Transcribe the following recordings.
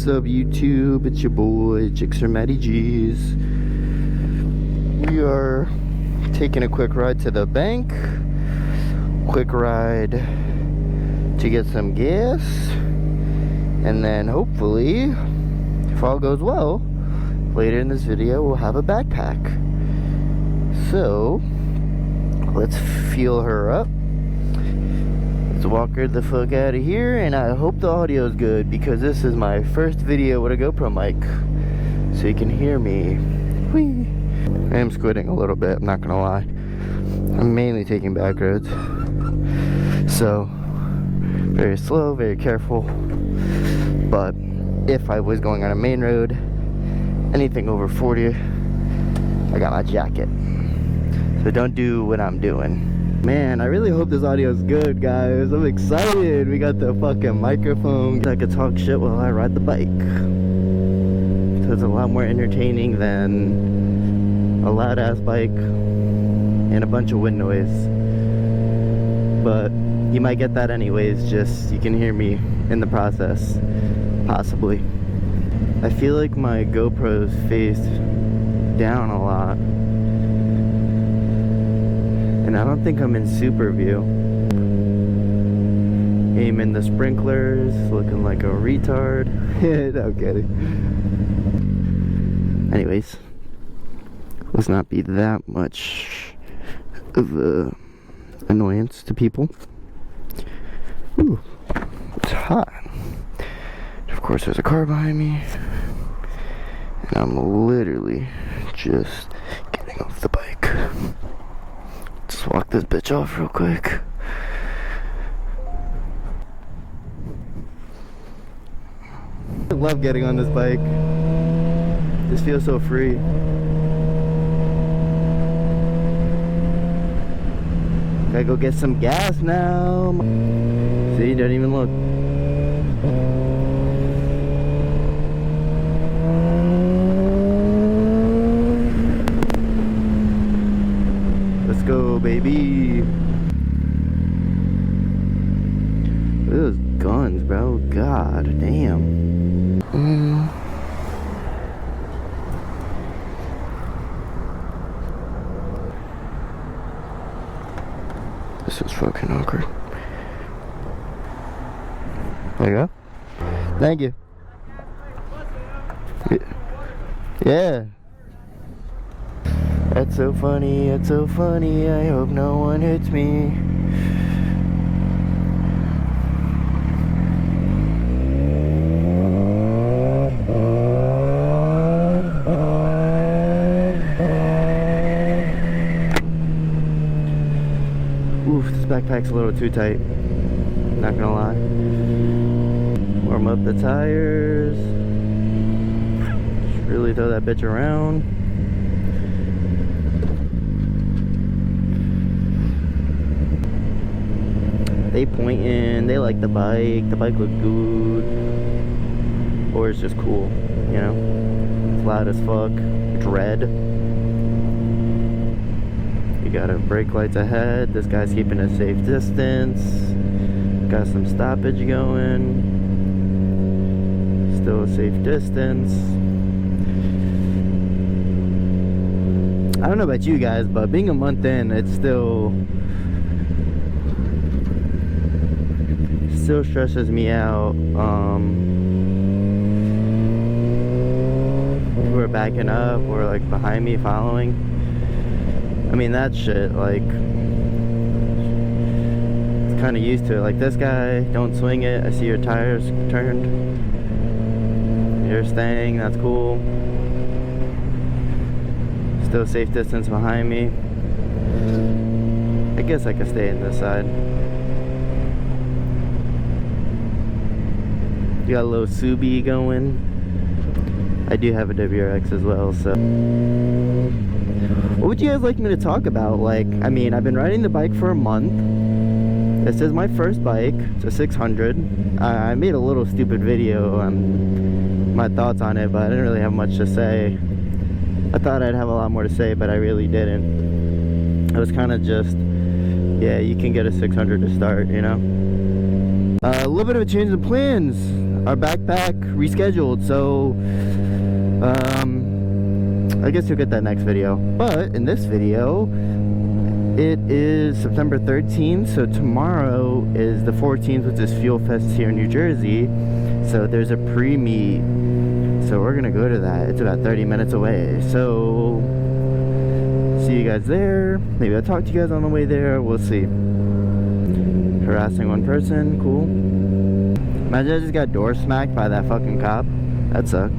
What's up, YouTube? It's your boy GXR Matty G's. We are taking a quick ride to the bank. Quick ride to get some gas, and then hopefully, if all goes well, later in this video we'll have a backpack. So let's fuel her up. Let's walk her the fuck out of here, and I hope the audio is good because this is my first video with a GoPro mic, so you can hear me. Whee! I am squinting a little bit, I'm not gonna lie. I'm mainly taking back roads, so very slow, very careful. But if I was going on a main road, anything over 40, I got my jacket. So don't do what I'm doing. Man, I really hope this audio is good, guys. I'm excited. We got the fucking microphone. I can talk shit while I ride the bike. So it's a lot more entertaining than a loud ass bike and a bunch of wind noise. But you might get that anyways, just you can hear me in the process. Possibly. I feel like my GoPro's faced down a lot. And I don't think I'm in super view. Aiming the sprinklers, looking like a retard. No, I'm kidding. Anyways, let's not be that much of a annoyance to people. Ooh, it's hot. Of course, there's a car behind me, and I'm literally just getting off the bike. Just walk this bitch off real quick. I love getting on this bike. This feels so free. Gotta go get some gas now. See, don't even look. Let's go, baby. Look at those guns, bro. God damn. This is fucking awkward. There you go. Thank you. Yeah. That's so funny, it's so funny, I hope no one hits me. Oof, this backpack's a little too tight, not gonna lie. Warm up the tires. Just really throw that bitch around. They pointing, they like the bike look good, or it's just cool, you know, it's loud as fuck, it's red, you got brake lights ahead, this guy's keeping a safe distance, got some stoppage going, still a safe distance. I don't know about you guys, but being a month in, it's still stresses me out. Who are backing up or like behind me following. I mean, that shit, like, it's kind of used to it. Like, this guy, don't swing it. I see your tires turned. You're staying, that's cool. Still safe distance behind me. I guess I could stay in this side. You got a little Subi going. I do have a WRX as well, so. What would you guys like me to talk about? Like, I mean, I've been riding the bike for a month. This is my first bike. It's a 600. I made a little stupid video on my thoughts on it, but I didn't really have much to say. I thought I'd have a lot more to say, but I really didn't. It was kind of just, yeah, you can get a 600 to start, you know? A little bit of a change of plans. our backpack rescheduled, so I guess you'll get that next video. But in this video, it is September 13th, so tomorrow is the 14th, which is Fuel Fest here in New Jersey. So there's a pre-meet, so we're gonna go to that. It's about 30 minutes away, so see you guys there. Maybe I'll talk to you guys on the way there, we'll see. Harassing one person, cool. Imagine I just got door smacked by that fucking cop. That sucked.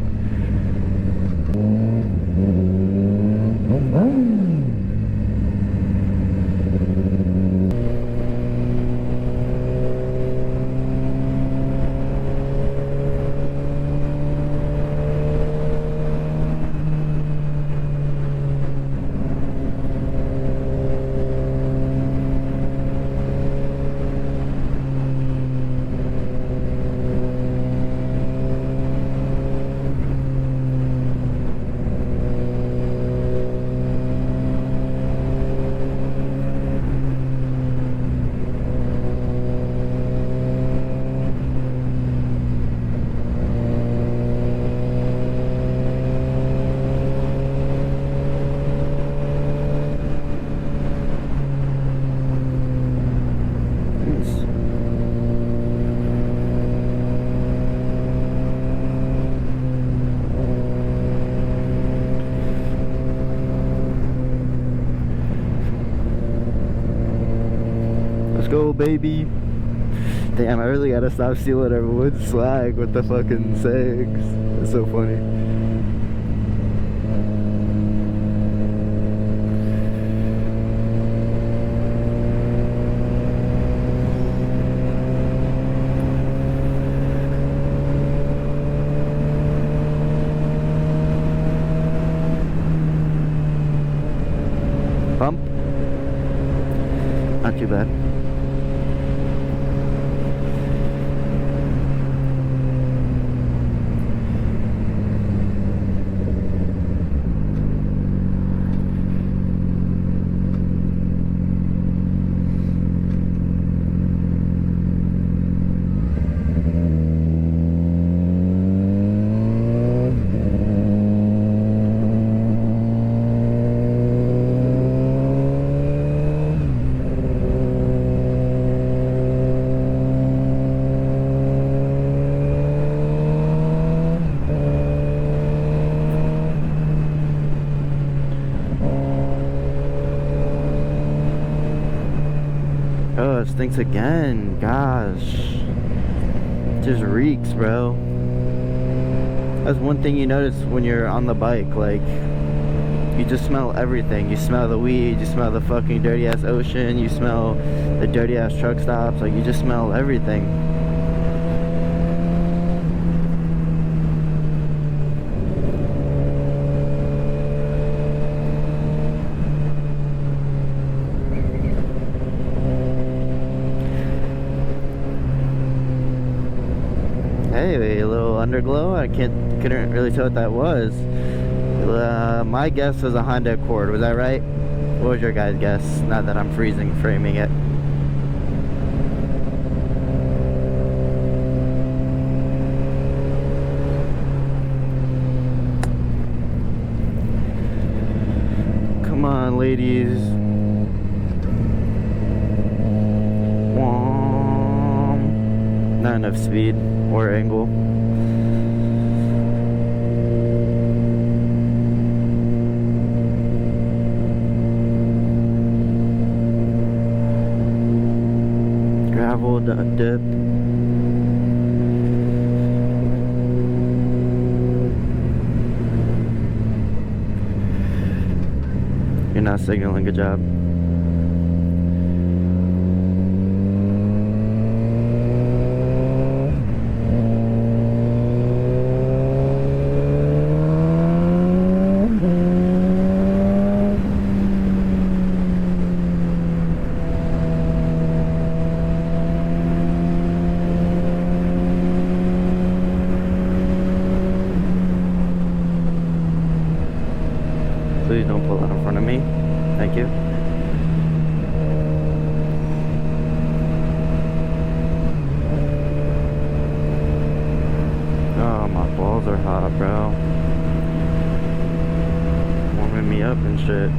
Go, baby. Damn, I really gotta stop stealing everyone's swag with the fucking sayings. It's so funny. Bump. Not too bad. Oh, it stinks again. Gosh. It just reeks, bro. That's one thing you notice when you're on the bike. Like, you just smell everything. You smell the weed, you smell the fucking dirty ass ocean, you smell the dirty ass truck stops. Like, you just smell everything. Hey, a little underglow. I couldn't really tell what that was. My guess was a Honda Accord. Was that right? What was your guys' guess? Not that I'm framing it. Come on, ladies. Not enough speed or angle. Gravel dip. You're not signaling. Good job. Please don't pull out in front of me. Thank you. are hot, bro. Warming me up and shit.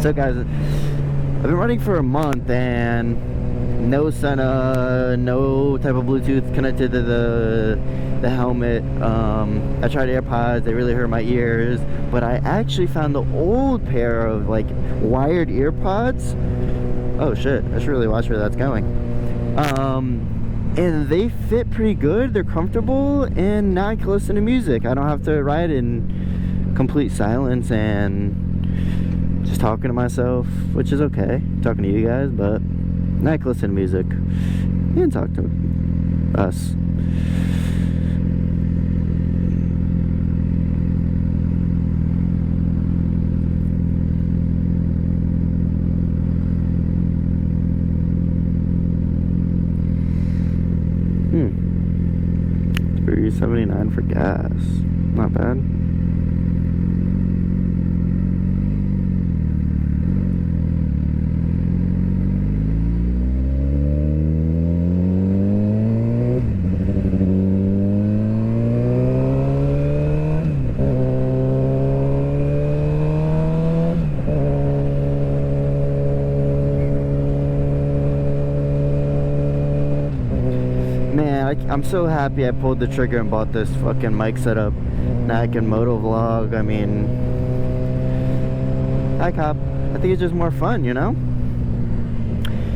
So guys, I've been running for a month and no Senna, no type of Bluetooth connected to the helmet. I tried AirPods, they really hurt my ears, but I actually found the old pair of like wired earpods. Oh shit, I should really watch where that's going. And they fit pretty good, they're comfortable, and now I can listen to music. I don't have to ride in complete silence and just talking to myself, which is okay, talking to you guys, but now I can listen to music and talk to us. $3.79 for gas, not bad. I'm so happy I pulled the trigger and bought this fucking mic setup. Now I can motovlog. I mean, hi cop. I think it's just more fun, you know?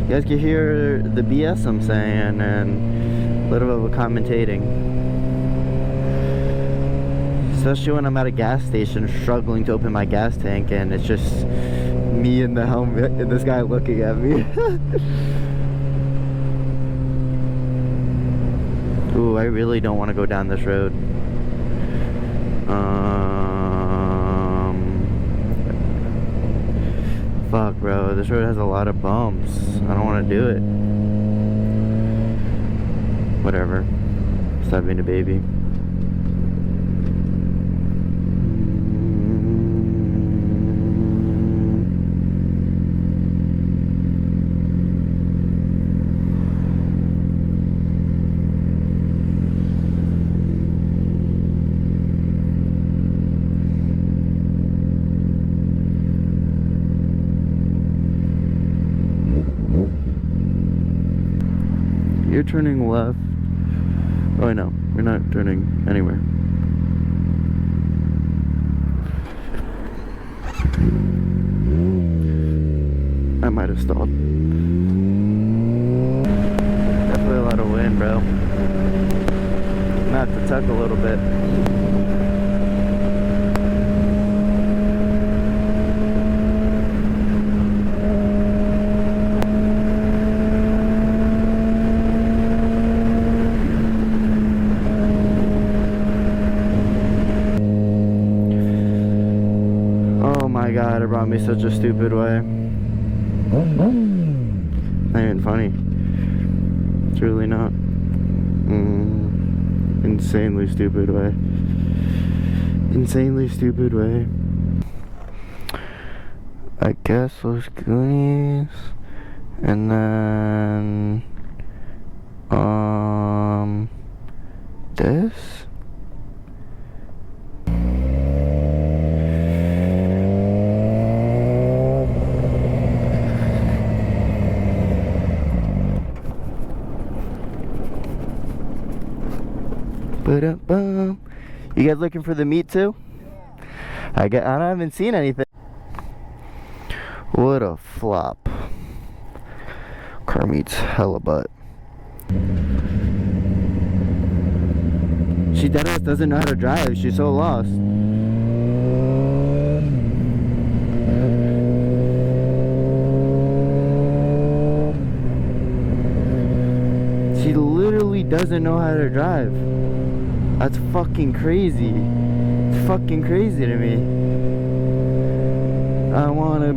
You guys can hear the BS I'm saying and a little bit of a commentating. Especially when I'm at a gas station struggling to open my gas tank and it's just me in the helmet and this guy looking at me. Ooh, I really don't want to go down this road. Fuck, bro. This road has a lot of bumps. I don't want to do it. Whatever. Stop being a baby. You're turning left. Oh, no, you're not turning anywhere. I might have stalled. Definitely a lot of wind, bro. I'm gonna have to tuck a little bit. My God, it brought me such a stupid way. Not even funny. It's really not. Insanely stupid way. Insanely stupid way. I guess those Goonies. And then this. You guys looking for the meat too? I haven't seen anything. What a flop. Car meat's hella butt. She deadass doesn't know how to drive. She's so lost. She literally doesn't know how to drive. That's fucking crazy. It's fucking crazy to me. I wanna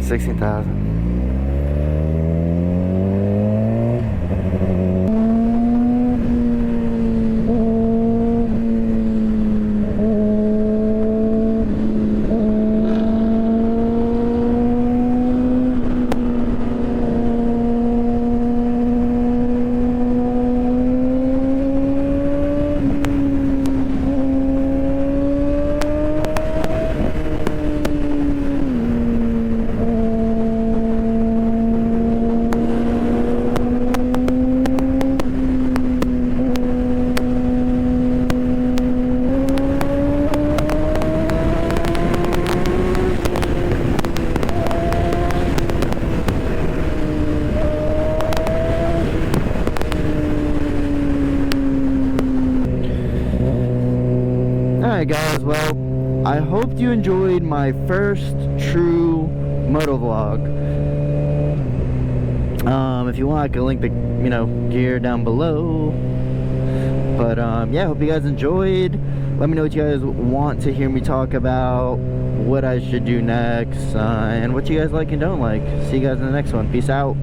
$16,000. Alright guys, well, I hope you enjoyed my first true motovlog. If you want, I can link the, gear down below. But, yeah, hope you guys enjoyed. Let me know what you guys want to hear me talk about, what I should do next, and what you guys like and don't like. See you guys in the next one. Peace out.